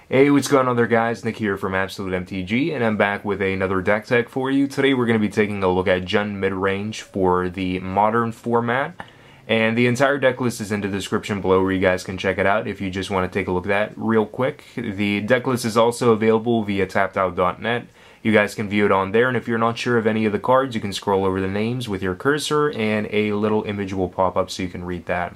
Hey, what's going on there, guys? Nick here from Absolute MTG, and I'm back with another deck tech for you. Today we're going to be taking a look at Jund Midrange for the Modern format, and the entire deck list is in the description below where you guys can check it out if you just want to take a look at that real quick. The deck list is also available via TappedOut.net. You guys can view it on there, and if you're not sure of any of the cards, you can scroll over the names with your cursor, and a little image will pop up so you can read that.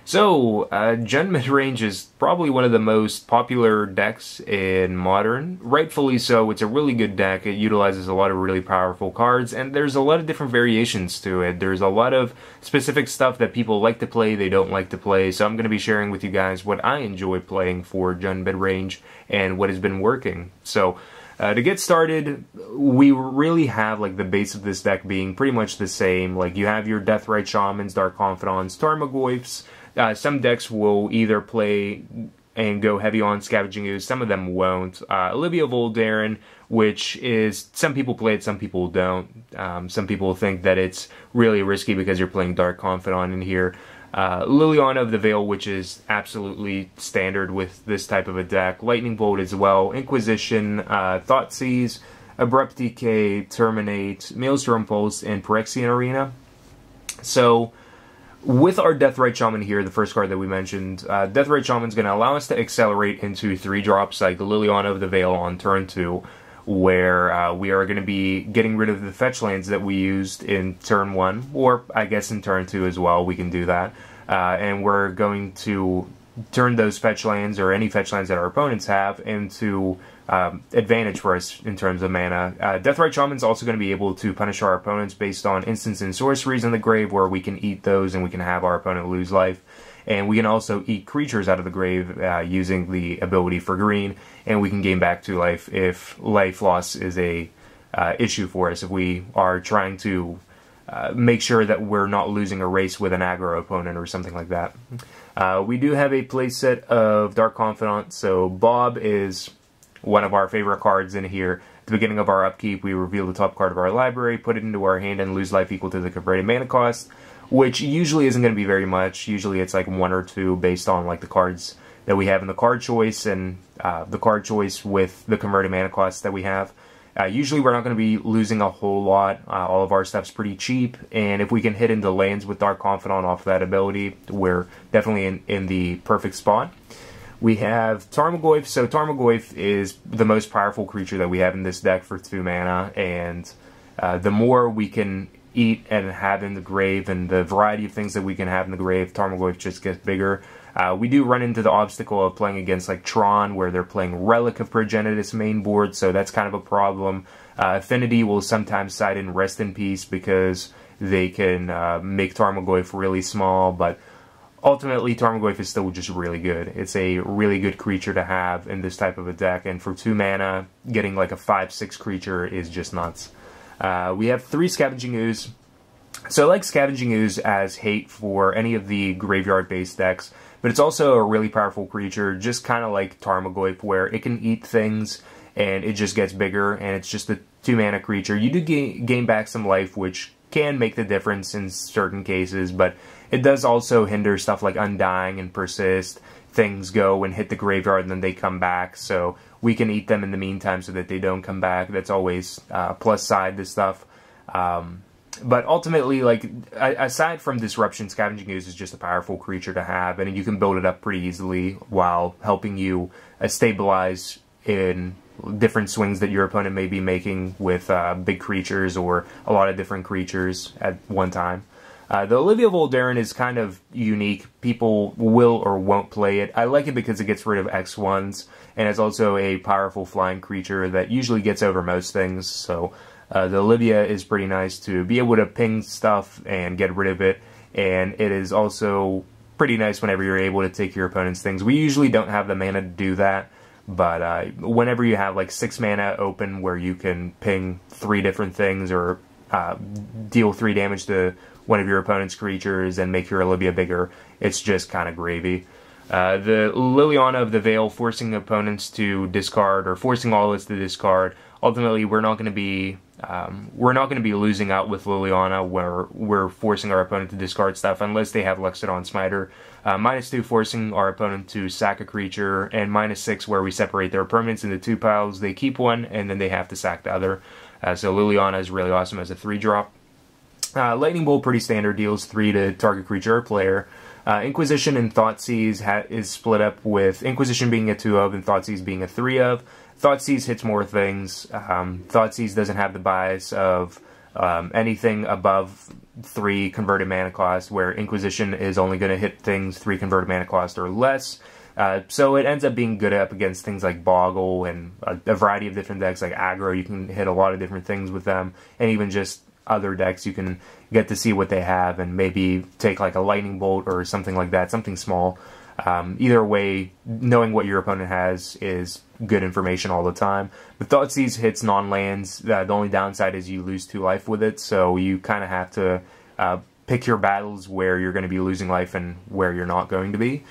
So, Jund Midrange is probably one of the most popular decks in Modern. Rightfully so, it's a really good deck. It utilizes a lot of really powerful cards, and there's a lot of different variations to it. There's a lot of specific stuff that people like to play, they don't like to play, so I'm going to be sharing with you guys what I enjoy playing for Jund Midrange and what has been working. So, to get started, we really have like the base of this deck being pretty much the same. Like, you have your Deathrite Shamans, Dark Confidants, Tarmogoyfs. Some decks will either play and go heavy on Scavenging Ooze, some of them won't. Olivia Voldaren, which is, some people play it, some people don't. Some people think that it's really risky because you're playing Dark Confidant in here. Liliana of the Veil, which is absolutely standard with this type of a deck. Lightning Bolt as well. Inquisition, Thoughtseize, Abrupt Decay, Terminate, Maelstrom Pulse, and Phyrexian Arena. So, with our Deathrite Shaman here, the first card that we mentioned, Deathrite Shaman is going to allow us to accelerate into 3 drops like Liliana of the Veil on turn 2, where we are going to be getting rid of the fetch lands that we used in turn 1, or I guess in turn 2 as well, we can do that. And we're going to turn those fetch lands, or any fetch lands that our opponents have, into advantage for us in terms of mana. Deathrite Shaman is also going to be able to punish our opponents based on instants and sorceries in the grave, where we can eat those and we can have our opponent lose life. And we can also eat creatures out of the grave using the ability for green, and we can gain back 2 life if life loss is a issue for us, if we are trying to make sure that we're not losing a race with an aggro opponent or something like that. We do have a playset of Dark Confidant, so Bob is one of our favorite cards in here. At the beginning of our upkeep, we reveal the top card of our library, put it into our hand, and lose life equal to the converted mana cost, which usually isn't going to be very much. Usually it's like 1 or 2 based on like the cards that we have in the card choice and the card choice with the converted mana costs that we have. Usually we're not going to be losing a whole lot. All of our stuff's pretty cheap, and if we can hit into lands with Dark Confidant off that ability, we're definitely in the perfect spot. We have Tarmogoyf. So Tarmogoyf is the most powerful creature that we have in this deck for 2 mana, and the more we can eat and have in the grave, and the variety of things that we can have in the grave, Tarmogoyf just gets bigger. We do run into the obstacle of playing against like Tron, where they're playing Relic of Progenitus main board, so that's kind of a problem. Affinity will sometimes side in Rest in Peace because they can make Tarmogoyf really small, but ultimately Tarmogoyf is still just really good. It's a really good creature to have in this type of a deck, and for 2 mana, getting like a 5/6 creature is just nuts. We have 3 Scavenging Ooze. So I like Scavenging Ooze as hate for any of the graveyard-based decks, but it's also a really powerful creature, just kind of like Tarmogoyf, where it can eat things and it just gets bigger, and it's just a 2 mana creature. You do gain back some life, which can make the difference in certain cases, but it does also hinder stuff like Undying and Persist. Things go and hit the graveyard and then they come back, so we can eat them in the meantime so that they don't come back. That's always plus side to stuff. But ultimately, like, aside from Disruption, Scavenging Ooze is just a powerful creature to have, and you can build it up pretty easily while helping you stabilize in different swings that your opponent may be making with big creatures or a lot of different creatures at one time. The Olivia Voldaren is kind of unique. People will or won't play it. I like it because it gets rid of X1s, and it's also a powerful flying creature that usually gets over most things, so the Olivia is pretty nice to be able to ping stuff and get rid of it, and it is also pretty nice whenever you're able to take your opponent's things. We usually don't have the mana to do that, but whenever you have like 6 mana open where you can ping 3 different things, or deal 3 damage to one of your opponent's creatures and make your Olivia bigger, it's just kind of gravy. The Liliana of the Veil forcing opponents to discard, or forcing all of us to discard. Ultimately, we're not going to be losing out with Liliana, where we're forcing our opponent to discard stuff unless they have Lexodon Smiter. -2 forcing our opponent to sack a creature, and -6 where we separate their permanents into 2 piles. They keep one, and then they have to sack the other. So Liliana is really awesome as a 3-drop. Lightning Bolt, pretty standard, deals 3 to target creature or player. Inquisition and Thoughtseize is split up, with Inquisition being a 2 of and Thoughtseize being a 3 of. Thoughtseize hits more things. Thoughtseize doesn't have the bias of anything above 3 converted mana cost, where Inquisition is only going to hit things 3 converted mana cost or less. So it ends up being good up against things like Boggle and a variety of different decks like aggro. You can hit a lot of different things with them, and even just other decks you can get to see what they have and maybe take like a Lightning Bolt or something like that, something small. Either way, knowing what your opponent has is good information all the time. But Thoughtseize hits non-lands. The only downside is you lose 2 life with it, so you kind of have to pick your battles where you're going to be losing life and where you're not going to be.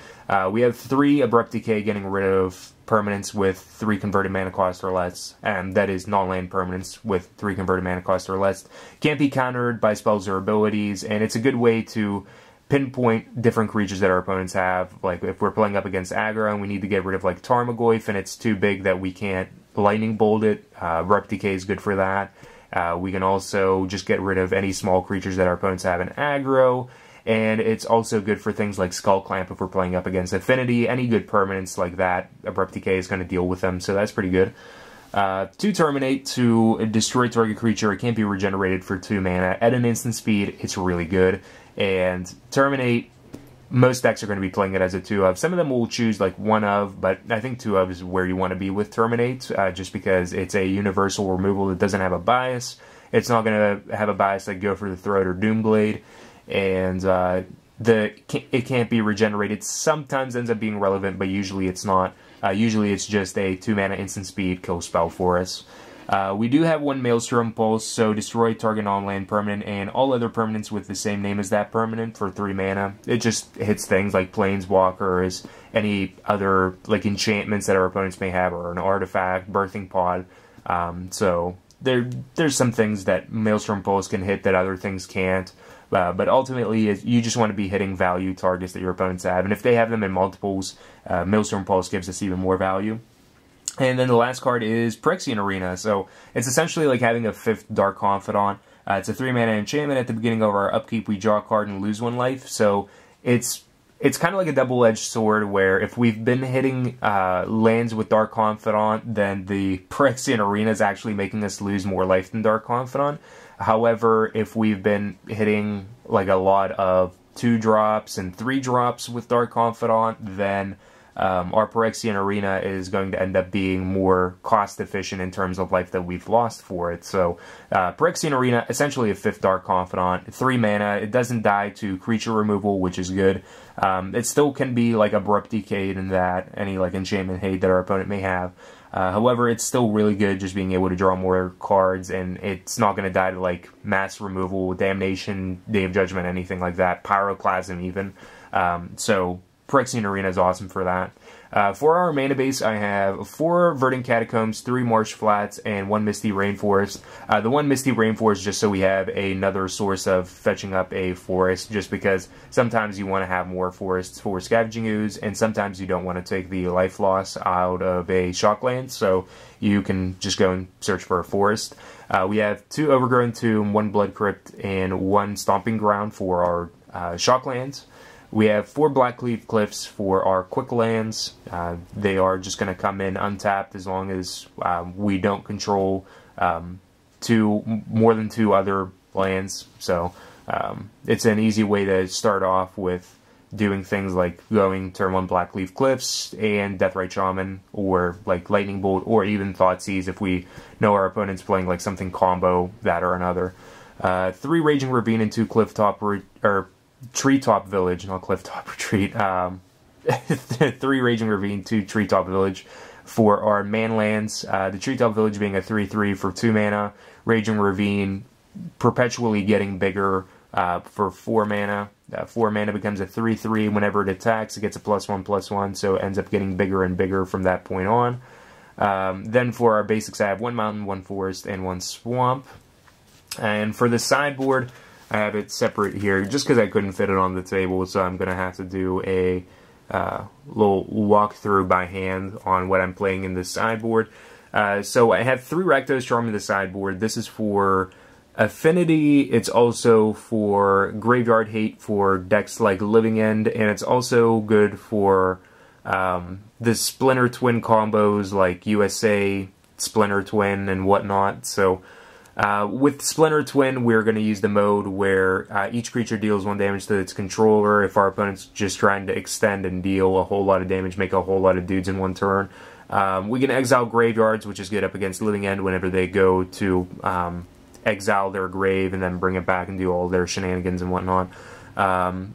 We have 3 Abrupt Decay getting rid of permanents with 3 converted mana cost or less, and that is non-land permanents with 3 converted mana cost or less. Can't be countered by spells or abilities, and it's a good way to pinpoint different creatures that our opponents have. Like if we're playing up against aggro and we need to get rid of like Tarmogoyf and it's too big that we can't Lightning Bolt it, Abrupt Decay is good for that. We can also just get rid of any small creatures that our opponents have in aggro, and it's also good for things like Skull Clamp if we're playing up against Affinity. Any good permanents like that, Abrupt Decay is going to deal with them, so that's pretty good. To Terminate, to destroy target creature, it can't be regenerated for 2 mana. At an instant speed, it's really good. And Terminate, most decks are going to be playing it as a 2 of. Some of them will choose like 1 of, but I think 2 of is where you want to be with Terminate, just because it's a universal removal that doesn't have a bias. It's not going to have a bias like Go for the Throat or Doomblade, and it can't be regenerated. Sometimes ends up being relevant, but usually it's not. Usually it's just a 2 mana instant speed kill spell for us. We do have 1 Maelstrom Pulse, so destroy target non-land permanent and all other permanents with the same name as that permanent for 3 mana. It just hits things like Planeswalkers, any other like enchantments that our opponents may have, or an artifact, Birthing Pod. So there's some things that Maelstrom Pulse can hit that other things can't. But ultimately, you just want to be hitting value targets that your opponents have. And if they have them in multiples, Maelstrom Pulse gives us even more value. And then the last card is Phyrexian Arena. So it's essentially like having a 5th Dark Confidant. It's a 3 mana enchantment. At the beginning of our upkeep, we draw a card and lose 1 life. So it's kind of like a double-edged sword, where if we've been hitting lands with Dark Confidant, then the Phyrexian Arena is actually making us lose more life than Dark Confidant. However, if we've been hitting like a lot of 2-drops and 3-drops with Dark Confidant, then our Phyrexian Arena is going to end up being more cost efficient in terms of life that we've lost for it. So Phyrexian Arena, essentially a 5th Dark Confidant, 3 mana. It doesn't die to creature removal, which is good. It still can be like Abrupt Decay and that, any like enchantment hate that our opponent may have. However, it's still really good just being able to draw more cards, and it's not going to die to like mass removal, damnation, Day of Judgment, anything like that, Pyroclasm even. So Phyrexian Arena is awesome for that. For our mana base, I have 4 Verdant Catacombs, 3 Marsh Flats, and 1 Misty Rainforest. The 1 Misty Rainforest just so we have another source of fetching up a forest, just because sometimes you want to have more forests for Scavenging Ooze, and sometimes you don't want to take the life loss out of a Shockland, so you can just go and search for a forest. We have 2 Overgrown Tomb, 1 Blood Crypt, and 1 Stomping Ground for our Shocklands. We have 4 Blackcleave Cliffs for our quick lands. They are just going to come in untapped as long as we don't control more than 2 other lands. So it's an easy way to start off with doing things like going turn 1 Blackcleave Cliffs and Deathrite Shaman, or like Lightning Bolt, or even Thoughtseize if we know our opponent's playing like something combo that or another. 3 Raging Ravine and 2 Treetop Village, not Clifftop Retreat. 3 Raging Ravine, 2 Treetop Village for our manlands. The Treetop Village being a 3/3 for 2 mana. Raging Ravine perpetually getting bigger for 4 mana. 4 mana becomes a 3/3. Whenever it attacks, it gets a +1/+1, so it ends up getting bigger and bigger from that point on. Then for our basics, I have 1 mountain, 1 forest, and 1 swamp. And for the sideboard, I have it separate here, just because I couldn't fit it on the table, so I'm going to have to do a little walkthrough by hand on what I'm playing in the sideboard. So I have 3 Rakdos Charm in the sideboard. This is for Affinity, it's also for Graveyard Hate for decks like Living End, and it's also good for the Splinter Twin combos like USA, Splinter Twin, and whatnot. So with Splinter Twin, we're going to use the mode where each creature deals 1 damage to its controller. If our opponent's just trying to extend and deal a whole lot of damage, make a whole lot of dudes in 1 turn. We can exile graveyards, which is good up against Living End whenever they go to exile their grave and then bring it back and do all their shenanigans and whatnot.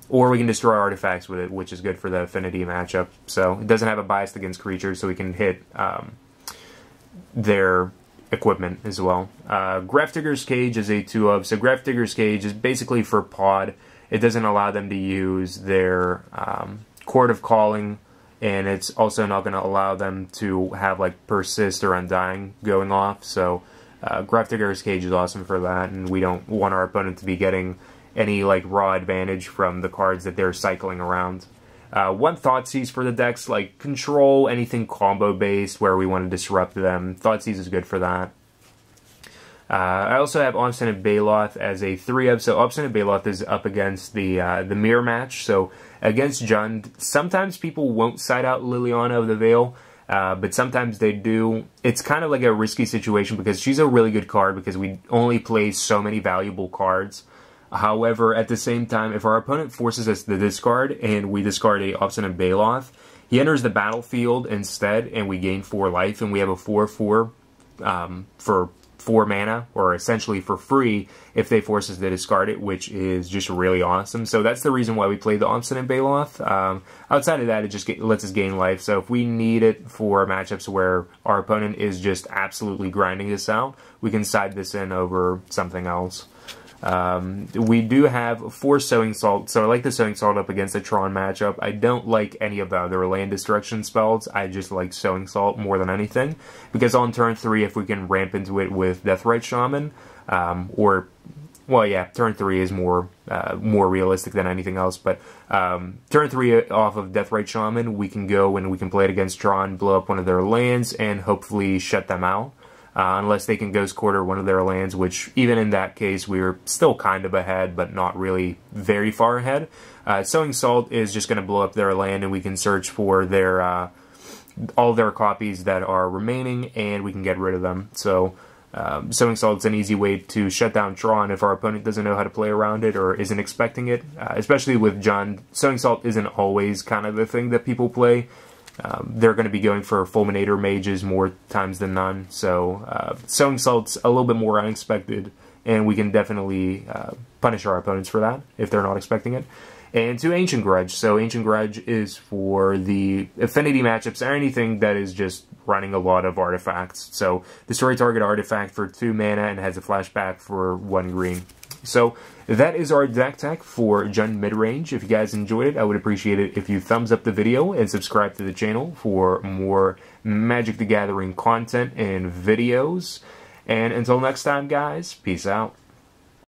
Or we can destroy artifacts with it, which is good for the affinity matchup. So it doesn't have a bias against creatures, so we can hit their equipment as well. Grafdigger's Cage is a 2-of, so Grafdigger's Cage is basically for pod. It doesn't allow them to use their Court of Calling, and it's also not going to allow them to have like Persist or Undying going off, so Grafdigger's Cage is awesome for that, and we don't want our opponent to be getting any like raw advantage from the cards that they're cycling around. 1 Thoughtseize for the decks like Control, anything combo based where we want to disrupt them. Thoughtseize is good for that. I also have Obstinate Baloth as a 3-of, so Obstinate Baloth is up against the mirror match, so against Jund, sometimes people won't side out Liliana of the Veil, but sometimes they do. It's kind of like a risky situation because she's a really good card because we only play so many valuable cards. However, at the same time, if our opponent forces us to discard and we discard a Obstinate Baloth, he enters the battlefield instead and we gain 4 life, and we have a 4/4 for 4 mana, or essentially for free if they force us to discard it, which is just really awesome. So that's the reason why we play the Obstinate Baloth. Outside of that, it just lets us gain life. So if we need it for matchups where our opponent is just absolutely grinding this out, we can side this in over something else. We do have 4 Sowing Salt, so I like the Sowing Salt up against the Tron matchup. I don't like any of the other land destruction spells. I just like Sowing Salt more than anything, because on turn 3, if we can ramp into it with Deathrite Shaman, well, yeah, turn 3 is more realistic than anything else, but turn 3 off of Deathrite Shaman, we can go and we can play it against Tron, blow up one of their lands, and hopefully shut them out. Unless they can Ghost Quarter one of their lands, which even in that case we're still kind of ahead, but not really very far ahead. Sowing Salt is just going to blow up their land, and we can search for their all their copies that are remaining, and we can get rid of them. So Sowing Salt is an easy way to shut down Tron if our opponent doesn't know how to play around it or isn't expecting it. Especially with Jund, Sowing Salt isn't always kind of the thing that people play. They're going to be going for Fulminator Mages more times than none, so Sowing Salt's a little bit more unexpected, and we can definitely punish our opponents for that if they're not expecting it. And to Ancient Grudge, so Ancient Grudge is for the affinity matchups or anything that is just running a lot of artifacts. So destroy target artifact for 2 mana and has a flashback for 1 green. So that is our deck tech for Jund Midrange. If you guys enjoyed it, I would appreciate it if you thumbs up the video and subscribe to the channel for more Magic the Gathering content and videos. And until next time, guys, peace out.